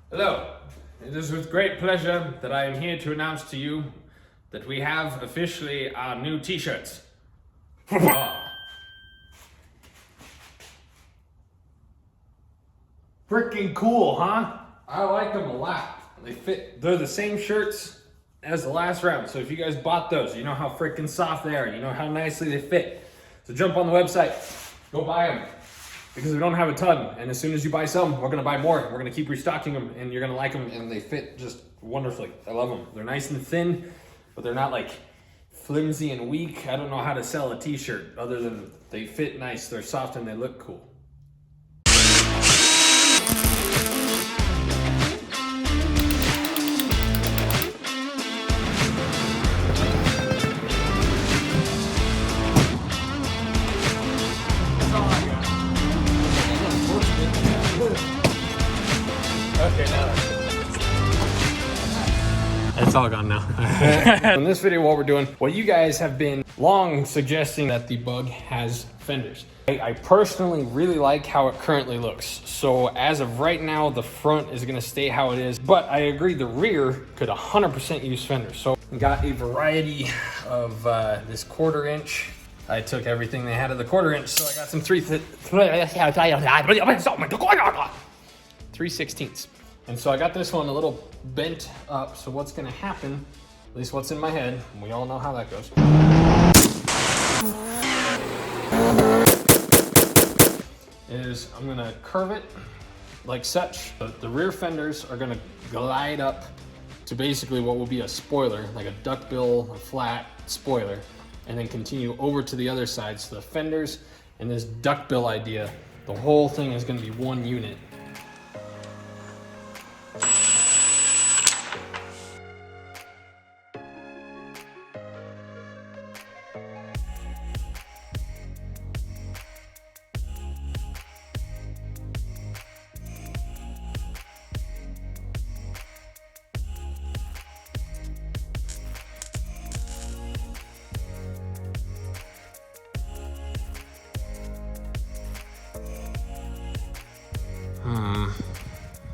Hello, it is with great pleasure that I am here to announce to you that we have officially our new t-shirts. Freaking cool, huh? I like them a lot. They fit, they're the same shirts as the last round. So if you guys bought those, you know how freaking soft they are, you know how nicely they fit. So jump on the website, go buy them. Because we don't have a ton, and as soon as you buy some, we're gonna buy more. We're gonna keep restocking them, and you're gonna like them, and they fit just wonderfully. I love them. They're nice and thin, but they're not like flimsy and weak. I don't know how to sell a t-shirt other than they fit nice, they're soft, and they look cool. It's all gone now. In this video, what we're doing, what you guys have been long suggesting that the Bug has fenders. I personally really like how it currently looks. So as of right now, the front is gonna stay how it is, but I agree the rear could 100% use fenders. So we got a variety of this 1/4 inch. I took everything they had of the 1/4 inch, so I got some 3/16. And so I got this one a little bent up. So what's gonna happen, at least what's in my head, and we all know how that goes, is I'm gonna curve it like such. The rear fenders are gonna glide up to basically what will be a spoiler, like a duckbill, a flat spoiler, and then continue over to the other side. So the fenders and this duckbill idea, the whole thing is gonna be one unit.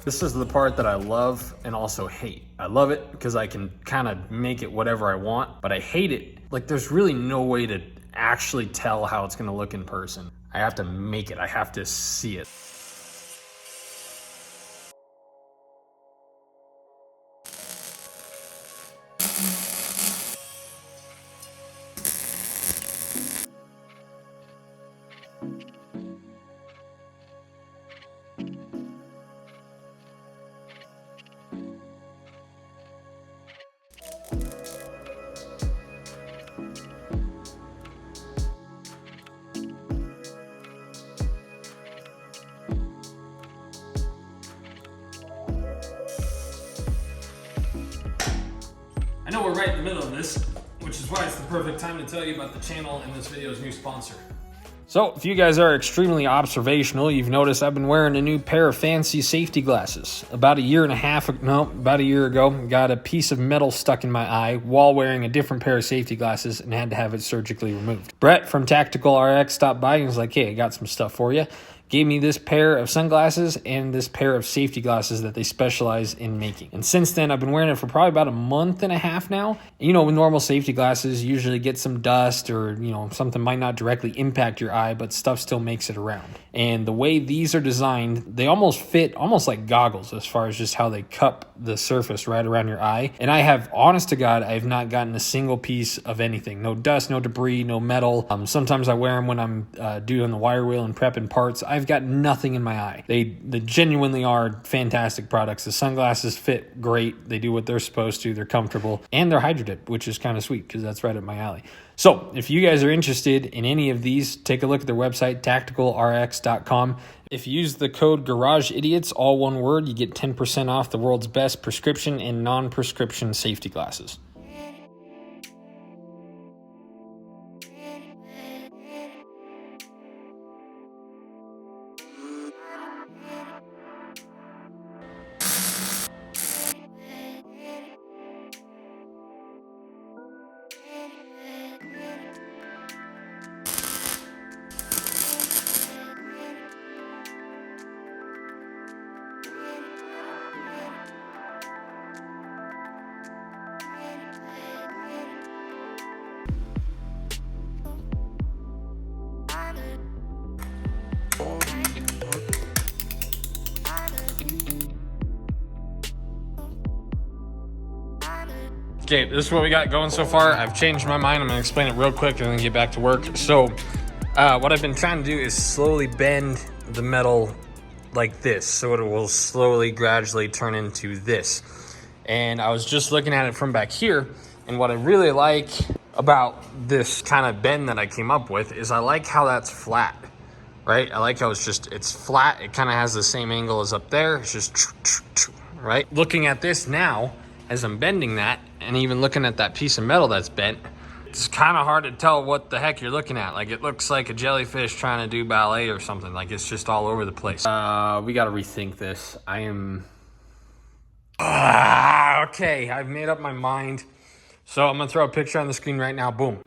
This is the part that I love and also hate. I love it because I can kind of make it whatever I want, but I hate it. Like there's really no way to actually tell how it's gonna look in person. I have to make it, I have to see it. I know we're right in the middle of this, which is why it's the perfect time to tell you about the channel and this video's new sponsor. So, if you guys are extremely observational, you've noticed I've been wearing a new pair of fancy safety glasses. About a year ago, got a piece of metal stuck in my eye while wearing a different pair of safety glasses and had to have it surgically removed. Brett from Tactical RX stopped by and was like, hey, I got some stuff for you. Gave me this pair of sunglasses and this pair of safety glasses that they specialize in making. And since then, I've been wearing it for probably about a month and a half now. You know, with normal safety glasses, you usually get some dust or, you know, something might not directly impact your eye, but stuff still makes it around. And the way these are designed, they almost fit almost like goggles as far as just how they cup the surface right around your eye. And I have, honest to God, I have not gotten a single piece of anything. No dust, no debris, no metal. Sometimes I wear them when I'm doing the wire wheel and prepping parts. I've got nothing in my eye. They genuinely are fantastic products. The sunglasses fit great. They do what they're supposed to. They're comfortable. And they're Hydro Dip, which is kind of sweet because that's right up my alley. So if you guys are interested in any of these, take a look at their website, tacticalrx.com. If you use the code GARAGEIDIOTS, all one word, you get 10% off the world's best prescription and non-prescription safety glasses. Okay, this is what we got going so far. I've changed my mind. I'm gonna explain it real quick and then get back to work. So what I've been trying to do is slowly bend the metal like this, so it will slowly, gradually turn into this. And I was just looking at it from back here, and what I really like about this kind of bend that I came up with is I like how that's flat, right? I like how it's flat. It kind of has the same angle as up there. It's just, right? Looking at this now, as I'm bending that, and even looking at that piece of metal that's bent, it's kind of hard to tell what the heck you're looking at. Like, it looks like a jellyfish trying to do ballet or something. Like, it's just all over the place. We got to rethink this. I am... okay, I've made up my mind. So I'm going to throw a picture on the screen right now. Boom.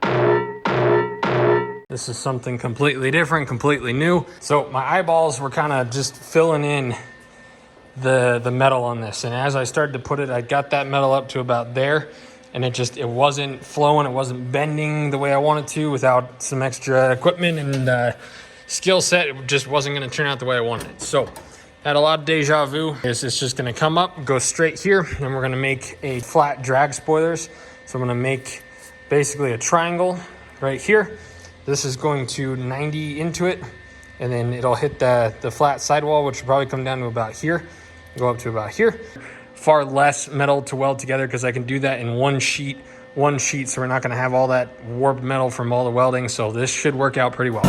This is something completely different, completely new. So my eyeballs were kind of just filling in the metal on this. And as I started to put it, I got that metal up to about there. And it wasn't flowing, it wasn't bending the way I wanted to without some extra equipment and skill set. It just wasn't gonna turn out the way I wanted it. So, had a lot of deja vu. It's just gonna come up, go straight here, and we're gonna make a flat drag spoilers. So I'm gonna make basically a triangle right here. This is going to 90 into it, and then it'll hit the flat sidewall, which will probably come down to about here, go up to about here. Far less metal to weld together because I can do that in one sheet, so we're not going to have all that warped metal from all the welding. So this should work out pretty well.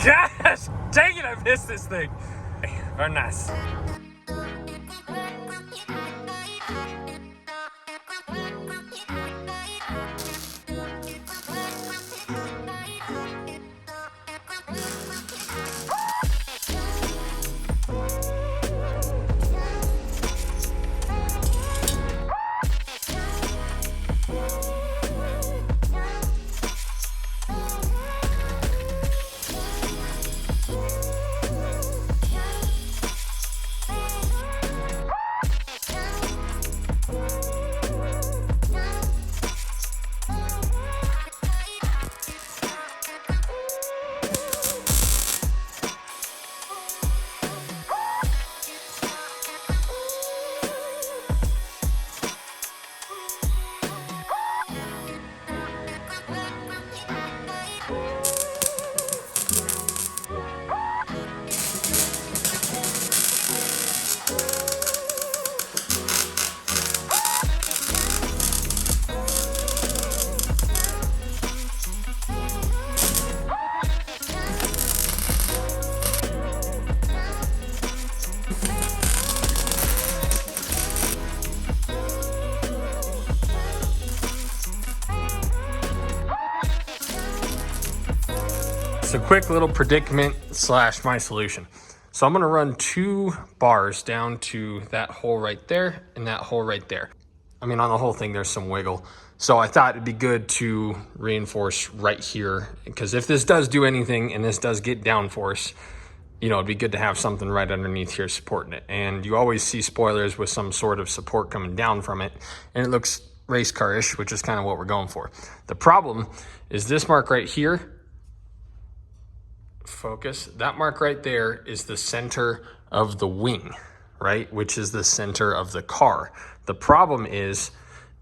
Gosh, dang it, I missed this thing. Very nice. A quick little predicament / my solution. So I'm going to run 2 bars down to that hole right there and that hole right there. I mean, on the whole thing, there's some wiggle. So I thought it'd be good to reinforce right here, because if this does do anything and this does get downforce, you know, it'd be good to have something right underneath here supporting it. And you always see spoilers with some sort of support coming down from it, and it looks race car-ish, which is kind of what we're going for. The problem is this mark right here. Focus. That mark right there is the center of the wing, right? Which is the center of the car. The problem is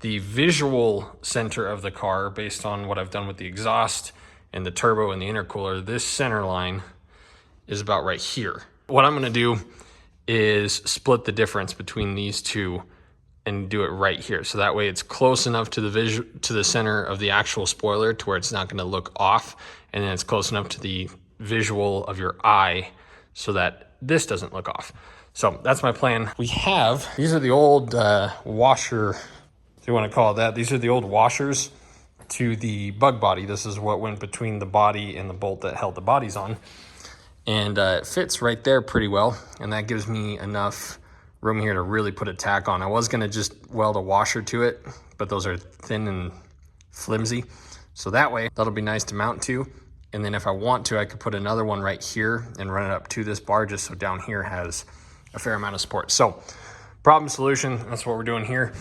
the visual center of the car, based on what I've done with the exhaust and the turbo and the intercooler, this center line is about right here. What I'm going to do is split the difference between these two and do it right here. So that way it's close enough to the center of the actual spoiler to where it's not going to look off, and then it's close enough to the visual of your eye so that this doesn't look off. So that's my plan. These are the old washer, if you want to call it that. These are the old washers to the bug body. This is what went between the body and the bolt that held the bodies on. And it fits right there pretty well. And that gives me enough room here to really put a tack on. I was going to just weld a washer to it, but those are thin and flimsy. So that way, that'll be nice to mount to. And then if I want to, I could put another one right here and run it up to this bar, just so down here has a fair amount of support. So problem solution, that's what we're doing here.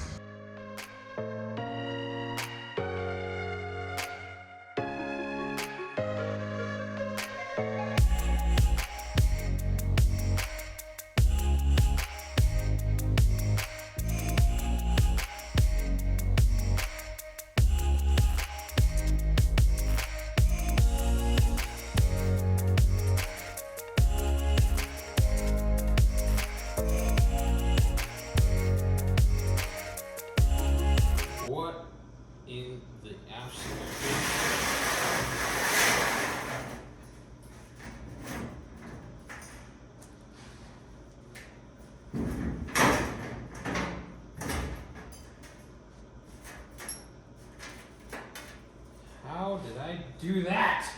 How did I do that?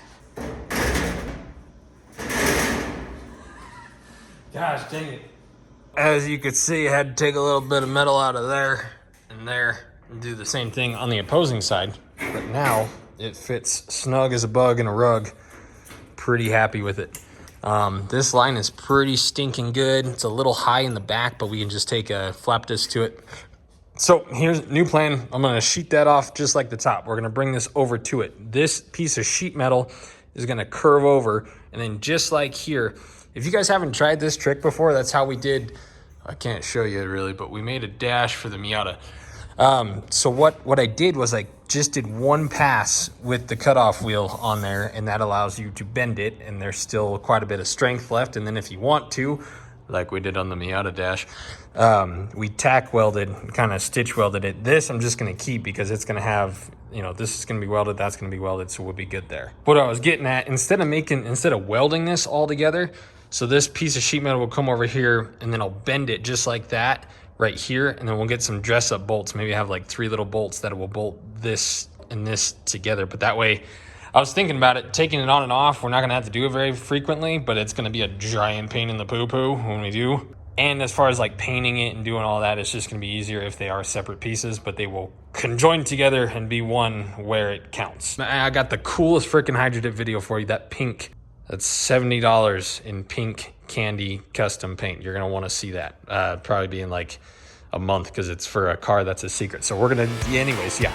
Gosh dang it. As you could see, I had to take a little bit of metal out of there and do the same thing on the opposing side. But now it fits snug as a bug in a rug. Pretty happy with it. This line is pretty stinking good. It's a little high in the back, but we can just take a flap disc to it. So here's a new plan. I'm gonna sheet that off just like the top. We're gonna bring this over to it. This piece of sheet metal is gonna curve over, and then just like here, if you guys haven't tried this trick before, that's how we did, I can't show you really, but we made a dash for the Miata. So what I did was I just did one pass with the cutoff wheel on there, and that allows you to bend it, and there's still quite a bit of strength left. And then if you want to, like we did on the Miata dash, we tack welded, kind of stitch welded it. This I'm just gonna keep because it's gonna have, you know, this is gonna be welded, that's gonna be welded, so we'll be good there. What I was getting at, instead of welding this all together, so this piece of sheet metal will come over here, and then I'll bend it just like that right here, and then we'll get some dress up bolts. Maybe have like 3 little bolts that will bolt this and this together. But that way, I was thinking about it, taking it on and off. We're not gonna have to do it very frequently, but it's gonna be a giant pain in the poo-poo when we do. And as far as like painting it and doing all that, it's just gonna be easier if they are separate pieces, but they will conjoin together and be one where it counts. I got the coolest freaking Hydrodip video for you, that pink. That's $70 in pink candy custom paint. You're gonna wanna see that. Probably be in like a month because it's for a car that's a secret. So we're gonna, anyways, yeah.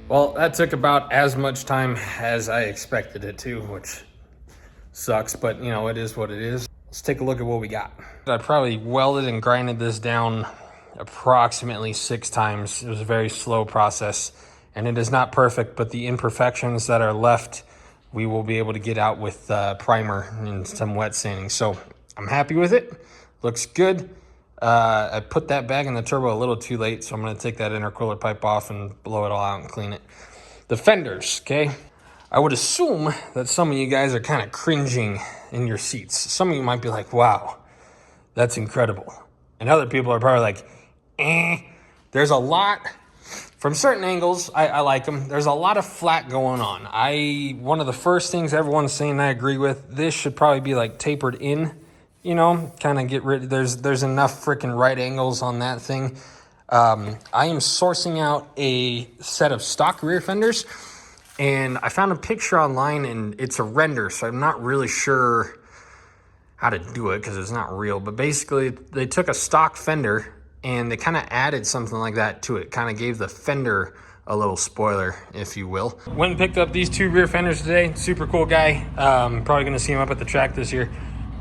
Well, that took about as much time as I expected it to, which sucks, but you know, it is what it is. Let's take a look at what we got. I probably welded and grinded this down approximately 6 times. It was a very slow process, and it is not perfect, but the imperfections that are left, we will be able to get out with primer and some wet sanding. So I'm happy with it. Looks good. I put that bag in the turbo a little too late, so I'm going to take that intercooler pipe off and blow it all out and clean it. The fenders, okay? I would assume that some of you guys are kind of cringing in your seats. Some of you might be like, wow, that's incredible. And other people are probably like, eh. There's a lot From certain angles, I like them. There's a lot of flat going on. One of the first things everyone's saying I agree with, this should probably be like tapered in, you know, kind of get rid, there's enough freaking right angles on that thing. I am sourcing out a set of stock rear fenders, and I found a picture online, and it's a render, so I'm not really sure how to do it because it's not real. But basically, they took a stock fender and they kind of added something like that to it. Kind of gave the fender a little spoiler, if you will. Went and picked up these 2 rear fenders today. Super cool guy. Probably going to see him up at the track this year.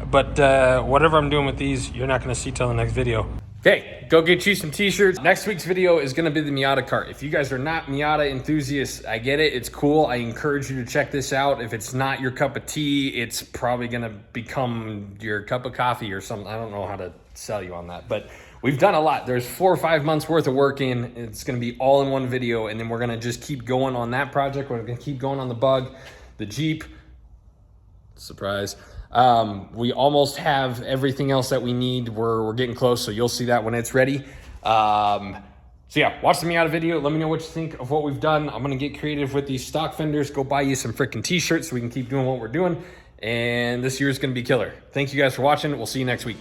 But whatever I'm doing with these, you're not going to see till the next video. Okay, go get you some t-shirts. Next week's video is gonna be the Miata cart. If you guys are not Miata enthusiasts, I get it, it's cool. I encourage you to check this out. If it's not your cup of tea, it's probably gonna become your cup of coffee or something. I don't know how to sell you on that, but we've done a lot. There's 4 or 5 months worth of work in. It's gonna be all in one video, and then we're gonna just keep going on that project. We're gonna keep going on the Bug, the Jeep, surprise. We almost have everything else that we need. We're getting close, so you'll see that when it's ready. So yeah, watch the Miata video. Let me know what you think of what we've done. I'm gonna get creative with these stock fenders. Go buy you some freaking t-shirts so we can keep doing what we're doing. And this year's gonna be killer. Thank you guys for watching. We'll see you next week.